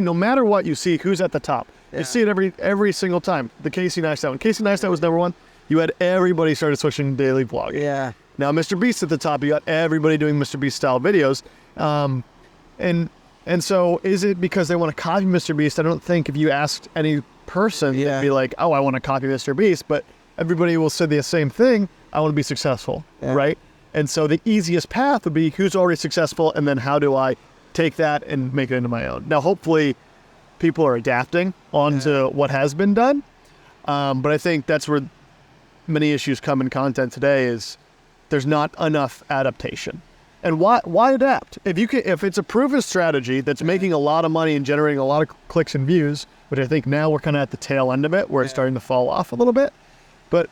no matter what you see, who's at the top. Yeah. You see it every single time. The Casey Neistat. When Casey Neistat was number one, you had everybody started switching to daily vlogging. Yeah. Now Mr. Beast at the top, you got everybody doing Mr. Beast style videos. And so is it because they want to copy Mr. Beast? I don't think if you asked any person, they'd be like, oh, I want to copy Mr. Beast, but everybody will say the same thing. I want to be successful, right? And so the easiest path would be who's already successful, and then how do I take that and make it into my own? Now, hopefully people are adapting onto what has been done. But I think that's where many issues come in content today is there's not enough adaptation. And why adapt? If it's a proven strategy that's making a lot of money and generating a lot of clicks and views, which I think now we're kind of at the tail end of it, where it's starting to fall off a little bit. But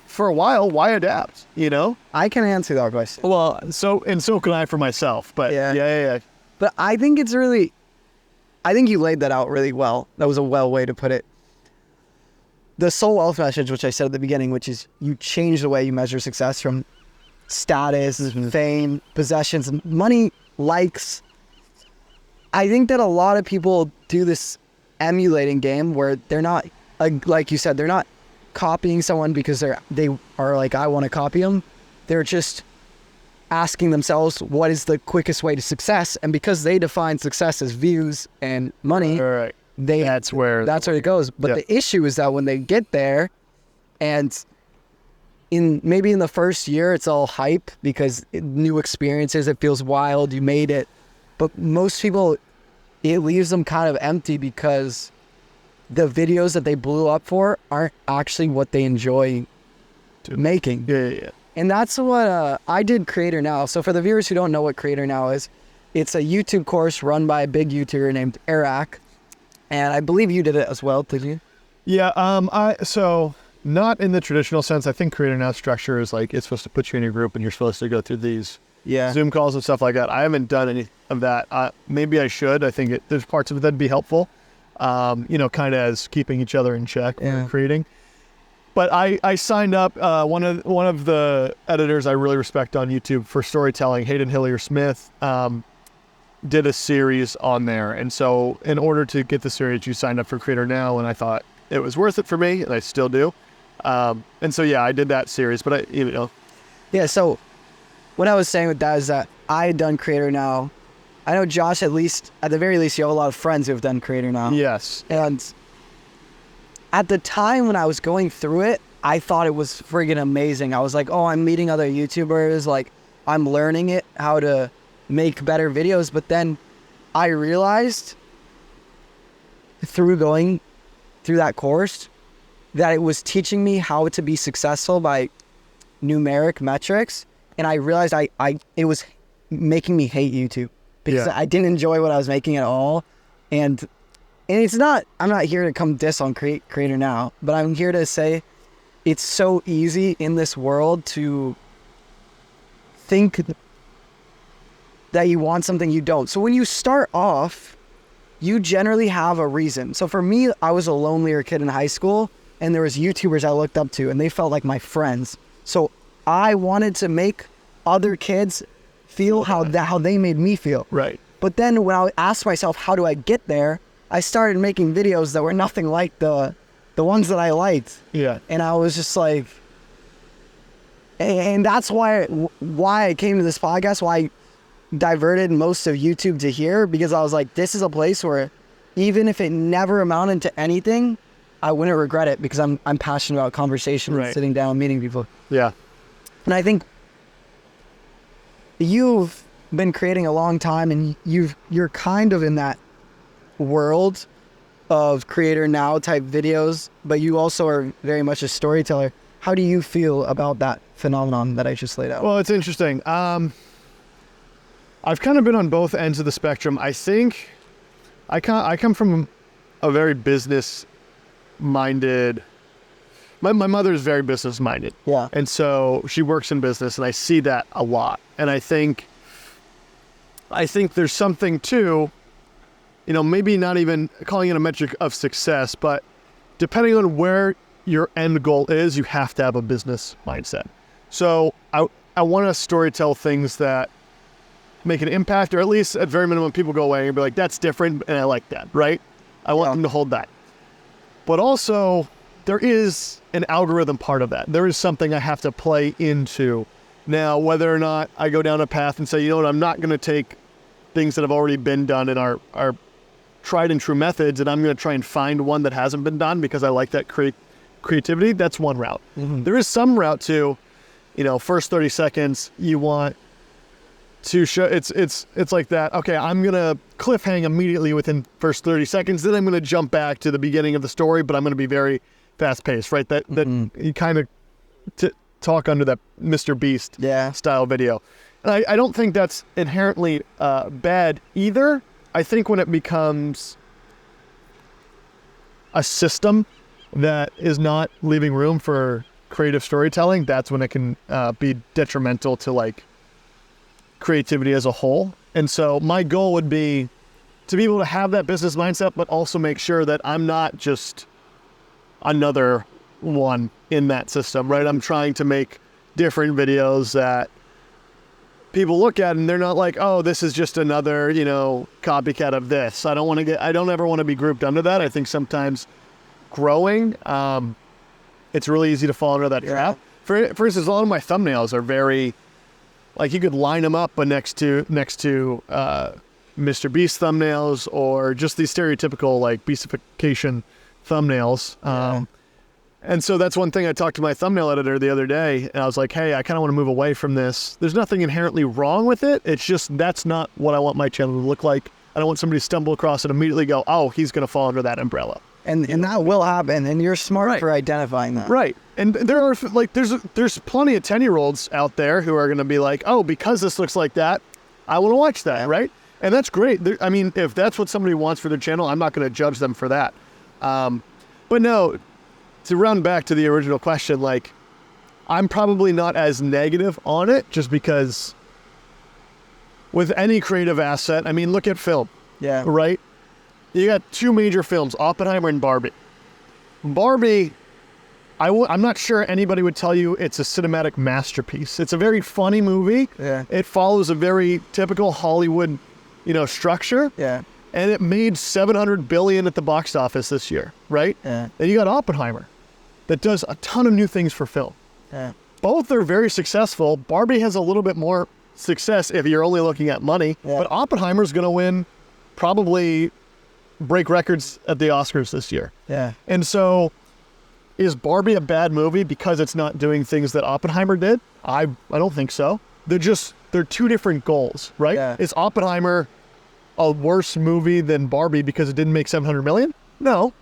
for a while, why adapt? You know? I can answer that question. Well, so can I for myself. But yeah. But I think I think you laid that out really well. That was a well way to put it. The soul wealth message, which I said at the beginning, which is you change the way you measure success from status, fame, possessions, money, likes. I think that a lot of people do this emulating game where they're not, like you said, they're not copying someone because they are like, I want to copy them. They're just asking themselves, what is the quickest way to success? And because they define success as views and money, that's where it goes. But the issue is that when they get there, and maybe in the first year, it's all hype because new experiences, it feels wild, you made it. But most people, it leaves them kind of empty because the videos that they blew up for aren't actually what they enjoy making. Yeah. And that's what I did Creator Now. So for the viewers who don't know what Creator Now is, it's a YouTube course run by a big YouTuber named Eric. And I believe you did it as well, did you? Yeah, so not in the traditional sense. I think Creator Now structure is like it's supposed to put you in your group and you're supposed to go through these Zoom calls and stuff like that. I haven't done any of that. Maybe I should. I think there's parts of it that'd be helpful, kind of as keeping each other in check when we're creating. But I signed up. One of the editors I really respect on YouTube for storytelling, Hayden Hillier-Smith, did a series on there. And so in order to get the series, you signed up for Creator Now, and I thought it was worth it for me, and I still do. And so, I did that series, but Yeah, so what I was saying with that is that I had done Creator Now. I know Josh, at the very least, you have a lot of friends who have done Creator Now. Yes. And at the time when I was going through it, I thought it was friggin' amazing. I was like, oh, I'm meeting other YouTubers, like I'm learning how to make better videos. But then I realized through going through that course that it was teaching me how to be successful by numeric metrics. And I realized it was making me hate YouTube because I didn't enjoy what I was making at all. And it's not, I'm not here to come diss on Creator Now, but I'm here to say it's so easy in this world to think that you want something you don't. So when you start off, you generally have a reason. So for me, I was a lonelier kid in high school, and there was YouTubers I looked up to, and they felt like my friends. So I wanted to make other kids feel how they made me feel. Right. But then when I asked myself, how do I get there? I started making videos that were nothing like the ones that I liked. Yeah. And I was just like, and that's why I came to this podcast, why I diverted most of YouTube to here, because I was like, this is a place where even if it never amounted to anything, I wouldn't regret it because I'm passionate about conversation and sitting down and meeting people. Yeah. And I think you've been creating a long time, and you're kind of in that world of Creator Now type videos, but you also are very much a storyteller. How do you feel about that phenomenon that I just laid out? Well, it's interesting. I've kind of been on both ends of the spectrum. I think I come from a very business minded. My mother is very business minded. Yeah. And so she works in business, and I see that a lot. And I think there's something to, maybe not even calling it a metric of success, but depending on where your end goal is, you have to have a business mindset. So I want to storytell things that make an impact, or at least at very minimum, people go away and be like, that's different, and I like that, right? I want them to hold that. But also, there is an algorithm part of that. There is something I have to play into. Now, whether or not I go down a path and say, you know what, I'm not going to take things that have already been done in our tried and true methods, and I'm going to try and find one that hasn't been done because I like that creativity. That's one route. There is some route to, first 30 seconds, you want to show, it's like that. Okay, I'm going to cliffhang immediately within first 30 seconds. Then I'm going to jump back to the beginning of the story, but I'm going to be very fast paced, right? That you kind of talk under that Mr. Beast style video. And I don't think that's inherently bad either. I think when it becomes a system that is not leaving room for creative storytelling, that's when it can be detrimental to like creativity as a whole. And so my goal would be to be able to have that business mindset, but also make sure that I'm not just another one in that system, right? I'm trying to make different videos that people look at and they're not like, oh, this is just another, copycat of this. I don't ever want to be grouped under that. I think sometimes growing, it's really easy to fall under that trap. For instance, a lot of my thumbnails are very, like you could line them up next to Mr. Beast thumbnails, or just these stereotypical like beastification thumbnails. And so that's one thing I talked to my thumbnail editor the other day, and I was like, hey, I kind of want to move away from this. There's nothing inherently wrong with it. It's just that's not what I want my channel to look like. I don't want somebody to stumble across it and immediately go, oh, he's going to fall under that umbrella. And that will happen, and you're smart for identifying that. Right. And there are like there's plenty of 10-year-olds out there who are going to be like, oh, because this looks like that, I want to watch that, right? And that's great. I mean, if that's what somebody wants for their channel, I'm not going to judge them for that. But no, to run back to the original question, like, I'm probably not as negative on it just because with any creative asset, I mean, look at film. Yeah. Right? You got two major films, Oppenheimer and Barbie. Barbie, I'm not sure anybody would tell you it's a cinematic masterpiece. It's a very funny movie. Yeah. It follows a very typical Hollywood, structure. Yeah. And it made $700 billion at the box office this year, right? Yeah. Then you got Oppenheimer that does a ton of new things for film. Yeah. Both are very successful. Barbie has a little bit more success if you're only looking at money, but Oppenheimer's going to win, probably break records at the Oscars this year. Yeah. And so is Barbie a bad movie because it's not doing things that Oppenheimer did? I don't think so. They're two different goals, right? Yeah. Is Oppenheimer a worse movie than Barbie because it didn't make 700 million? No,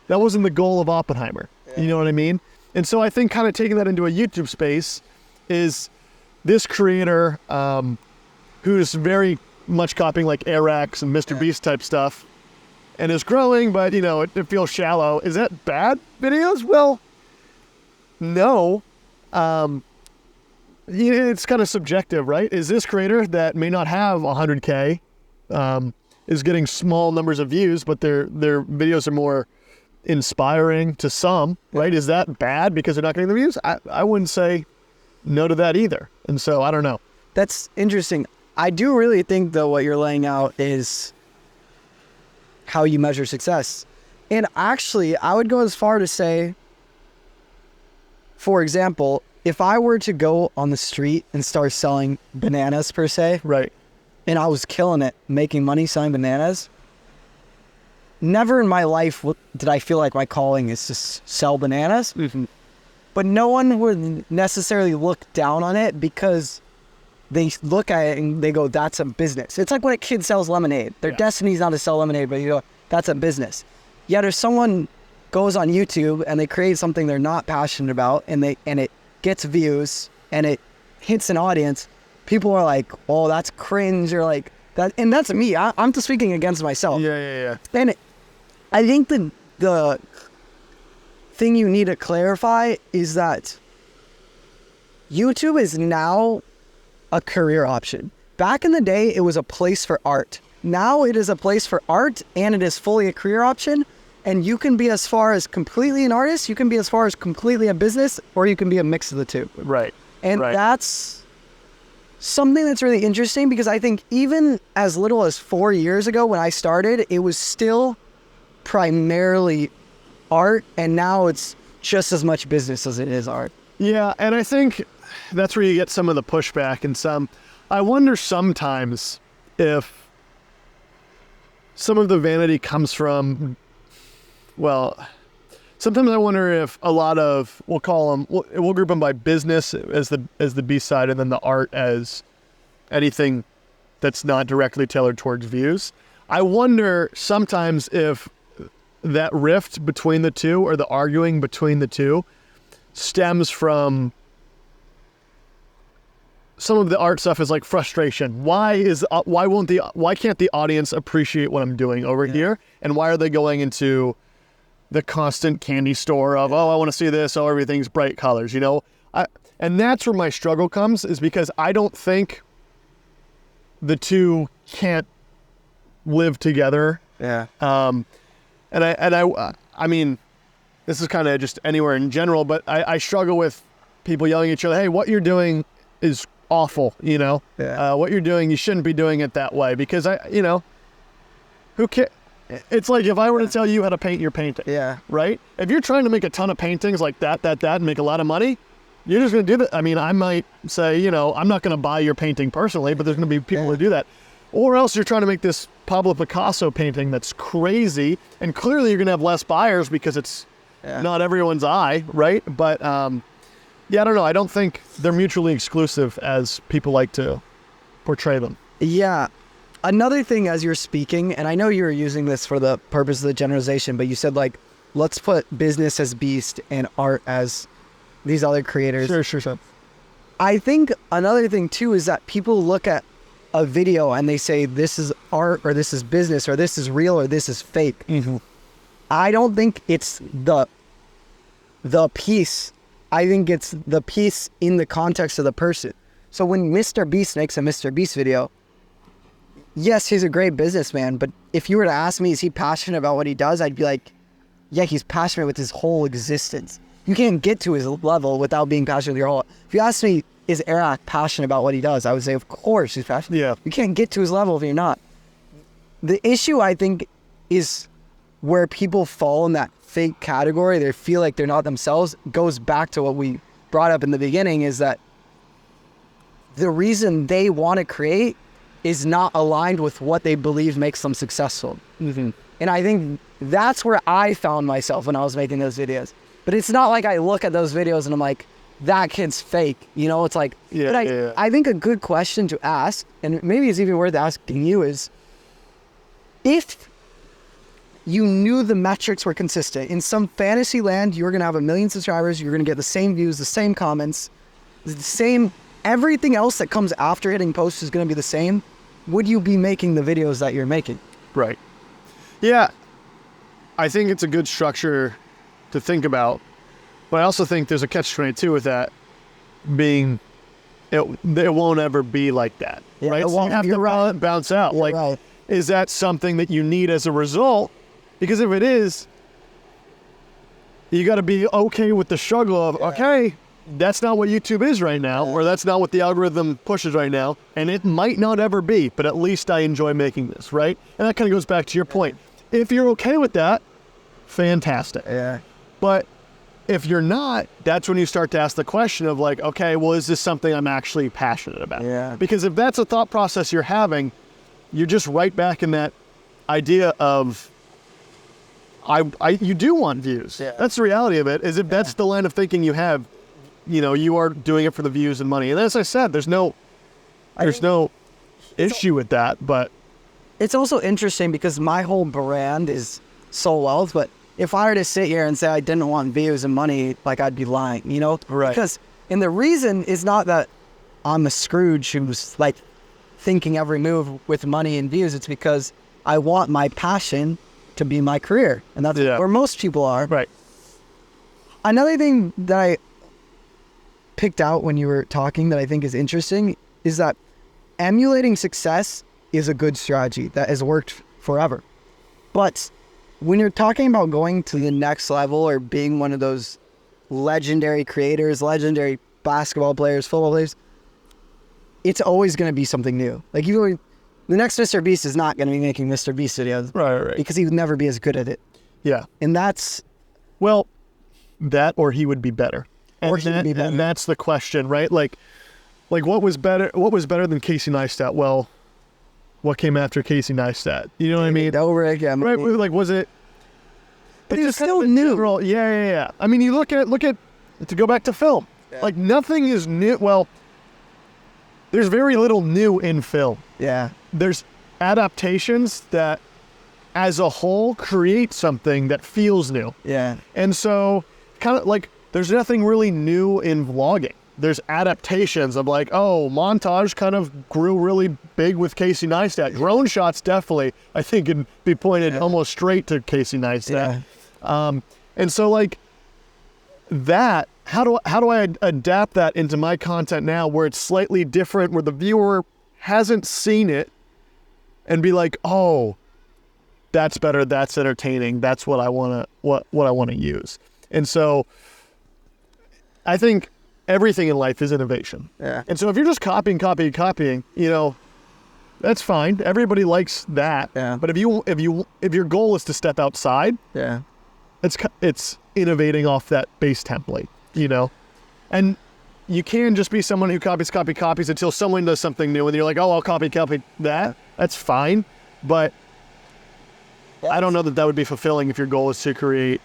that wasn't the goal of Oppenheimer. You know what I mean? And so I think kind of taking that into a YouTube space is this creator who's very much copying like Arax and Mr. Beast type stuff and is growing, but it feels shallow. Is that bad videos? Well, no. It's kind of subjective, right? Is this creator that may not have 100K is getting small numbers of views, but their videos are more inspiring to some, right? Is that bad because they're not getting the views? I wouldn't say no to that either. And so I don't know. That's interesting. I do really think though what you're laying out is how you measure success. And actually, I would go as far to say, for example, if I were to go on the street and start selling bananas per se, right, and I was killing it, making money selling bananas, never in my life did I feel like my calling is to sell bananas. Mm-hmm. But no one would necessarily look down on it because they look at it and they go, that's a business. It's like when a kid sells lemonade. Their destiny's not to sell lemonade, but you go, that's a business. Yet if someone goes on YouTube and they create something they're not passionate about and it gets views and it hits an audience, people are like, oh, that's cringe, or like that. And that's me. I'm just speaking against myself. Yeah. And I think the thing you need to clarify is that YouTube is now a career option. Back in the day, it was a place for art. Now it is a place for art, and it is fully a career option. And you can be as far as completely an artist, you can be as far as completely a business, or you can be a mix of the two. Right. And that's something that's really interesting, because I think even as little as 4 years ago when I started, it was still primarily art, and now it's just as much business as it is art. Yeah, and I think that's where you get some of the pushback and some. I wonder sometimes if some of the vanity comes from, well, sometimes I wonder if a lot of, we'll call them, we'll group them by business as the B side, and then the art as anything that's not directly tailored towards views. I wonder sometimes if that rift between the two, or the arguing between the two, stems from some of the art stuff is like frustration. Why can't the audience appreciate what I'm doing over here? And why are they going into the constant candy store of, oh, I want to see this, oh, everything's bright colors, you know? And that's where my struggle comes, is because I don't think the two can't live together. Yeah. I mean, this is kind of just anywhere in general, but I struggle with people yelling at each other, hey, what you're doing is awful, you know? Yeah. What you're doing, you shouldn't be doing it that way, because who cares? It's like if I were to tell you how to paint your painting, Yeah. right? If you're trying to make a ton of paintings like that, and make a lot of money, you're just going to do that. I mean, I might say, I'm not going to buy your painting personally, but there's going to be people who do that. Or else you're trying to make this Pablo Picasso painting that's crazy, and clearly you're going to have less buyers because it's not everyone's eye, right? But I don't know. I don't think they're mutually exclusive as people like to portray them. Yeah. Another thing, as you're speaking, and I know you were using this for the purpose of the generalization, but you said, like, let's put business as beast and art as these other creators. Sure. I think another thing, too, is that people look at a video and they say, this is art, or this is business, or this is real, or this is fake. Mm-hmm. I don't think it's the piece. I think it's the piece in the context of the person. So when Mr. Beast makes a Mr. Beast video, yes, he's a great businessman, but if you were to ask me, is he passionate about what he does? I'd be like, yeah, he's passionate with his whole existence. You can't get to his level without being passionate with your whole. If you ask me, is Eric passionate about what he does? I would say, of course he's passionate. Yeah. You can't get to his level if you're not. The issue, I think, is where people fall in that fake category. They feel like they're not themselves. Goes back to what we brought up in the beginning, is that the reason they want to create is not aligned with what they believe makes them successful. Mm-hmm. And I think that's where I found myself when I was making those videos. But it's not like I look at those videos and I'm like, that kid's fake. It's like, I think a good question to ask, and maybe it's even worth asking you, is if you knew the metrics were consistent, in some fantasy land, you're going to have 1 million subscribers, you're going to get the same views, the same comments, the same, everything else that comes after hitting post is going to be the same. Would you be making the videos that you're making? Right. Yeah. I think it's a good structure to think about, but I also think there's a catch-22 with that being, it won't ever be like that, right? It won't. So you have to bounce out. You're right. Is that something that you need as a result? Because if it is, you got to be okay with the struggle of, okay, that's not what YouTube is right now, or that's not what the algorithm pushes right now, and it might not ever be, but at least I enjoy making this, right? And that kind of goes back to your point. If you're okay with that, fantastic. Yeah. But if you're not, that's when you start to ask the question of like, okay, well, is this something I'm actually passionate about? Yeah. Because if that's a thought process you're having, you're just right back in that idea of, you do want views. Yeah. That's the reality of it, is if that's the line of thinking you have, you are doing it for the views and money. And as I said, there's no issue with that, but it's also interesting because my whole brand is Soul Wealth, but if I were to sit here and say I didn't want views and money, like, I'd be lying, Right. Because, and the reason is not that I'm a Scrooge who's like thinking every move with money and views. It's because I want my passion to be my career. And that's where most people are. Right. Another thing that I picked out when you were talking that I think is interesting is that emulating success is a good strategy that has worked forever. But when you're talking about going to the next level or being one of those legendary creators, legendary basketball players, football players, it's always going to be something new. Like the next Mr. Beast is not going to be making Mr. Beast videos. Right. Because he would never be as good at it. Yeah. And that's... Well, that or he would be better. And that's the question, right? Like what was better than Casey Neistat? Well, what came after Casey Neistat? You know what I mean? Dobrik, yeah. Right, like was it... But he was still new. Yeah. I mean, you look at to go back to film. Yeah. Like nothing is new. Well, there's very little new in film. Yeah. There's adaptations that as a whole create something that feels new. Yeah. And so kind of like there's nothing really new in vlogging. There's adaptations of like, oh, montage kind of grew really big with Casey Neistat. Drone shots definitely, I think, can be pointed almost straight to Casey Neistat. Yeah. And so like that, how do I adapt that into my content now where it's slightly different, where the viewer hasn't seen it and be like, oh, that's better, that's entertaining, that's what I want to use. And so I think everything in life is innovation. Yeah. And so if you're just copying, you know, that's fine. Everybody likes that. Yeah. But if your goal is to step outside, yeah, it's innovating off that base template, you know? And you can just be someone who copies until someone does something new and you're like, oh, I'll copy that. That's fine. But I don't know that would be fulfilling if your goal is to create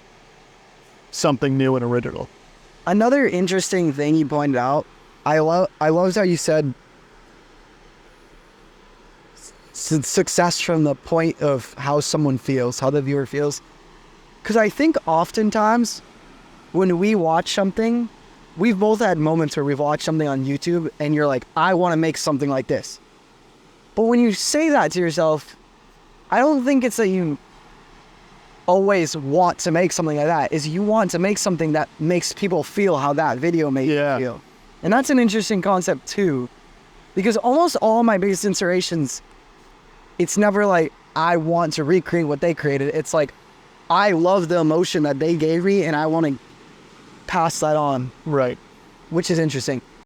something new and original. Another interesting thing you pointed out, I loved how you said success from the point of how someone feels, how the viewer feels. Because I think oftentimes when we watch something, we've both had moments where we've watched something on YouTube and you're like, I want to make something like this. But when you say that to yourself, I don't think it's that you always want to make something like that. Is you want to make something that makes people feel how that video made you feel. And that's an interesting concept too, because almost all my biggest inspirations, it's never like I want to recreate what they created. It's like I love the emotion that they gave me and I want to pass that on. Right. Which is interesting.